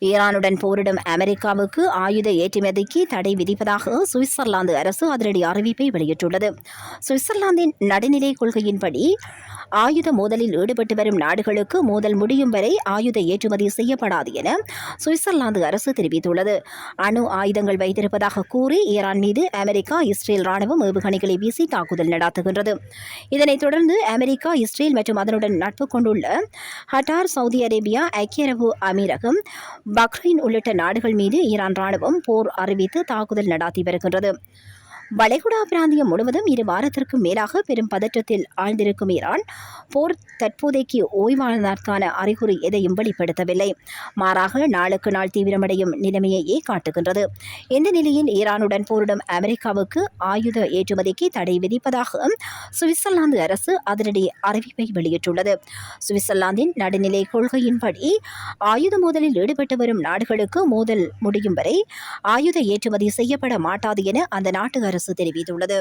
ஈரானுடன் போரிடும் அமெரிக்காவுக்கு ஆயுத ஏற்றுமதிக்கு தடை விதிப்பதாக சுவிட்சர்லாந்து அரசு அதிரடி அறிவிப்பை வெளியிட்டுள்ளது. சுவிட்சர்லாந்தின் நடுநிலை கொள்கையின்படி ஆயுத மோதலில் ஈடுபட்டு வரும் நாடுகளுக்கு மோதல் முடியும் வரை ஆயுத ஏற்றுமதி செய்யப்படாது என சுவிட்சர்லாந்து அரசு தெரிவித்துள்ளது. அணு ஆயுதங்கள் வைத்திருப்பதாக கூறி ஈரான் மீது அமெரிக்கா, இஸ்ரேல் ராணுவம் ஏவுகணைகளை வீசி தாக்குதல் நடத்துகின்றது. இதனைத் தொடர்ந்து அமெரிக்கா, இஸ்ரேல் மற்றும் அதனுடன் நட்பு கொண்டுள்ள கட்டார், சவுதி அரேபியா, ஐக்கிய அரபு அமீரகம், பஹ்ரைன் உள்ளிட்ட நாடுகள் மீது ஈரான் ராணுவம் போர் அறிவித்து தாக்குதல் நடத்தி வருகின்றது. வளைகுடா பிராந்தியம் முழுவதும் 2 வாரத்திற்கும் மேலாக பெரும் பதற்றத்தில் ஆழ்ந்திருக்கும் ஈரான் போர் தற்போதைக்கு ஓய்வானதற்கான அறிகுறி எதையும் வெளிப்படுத்தவில்லை. மாறாக நாளுக்கு நாள் தீவிரமடையும் நிலைமையையே காட்டுகின்றது. இந்த நிலையில் ஈரானுடன் போரிடும் அமெரிக்காவுக்கு ஆயுத ஏற்றுமதிக்கு தடை விதிப்பதாக சுவிட்சர்லாந்து அரசு அதிரடி அறிவிப்பை வெளியிட்டுள்ளது. சுவிட்சர்லாந்தின் நடுநிலை கொள்கையின்படி ஆயுத மோதலில் ஈடுபட்டு வரும் நாடுகளுக்கு மோதல் முடியும் வரை ஆயுத ஏற்றுமதி செய்யப்பட மாட்டாது என அந்த நாட்டு அரசு தெரிவித்துள்ளது.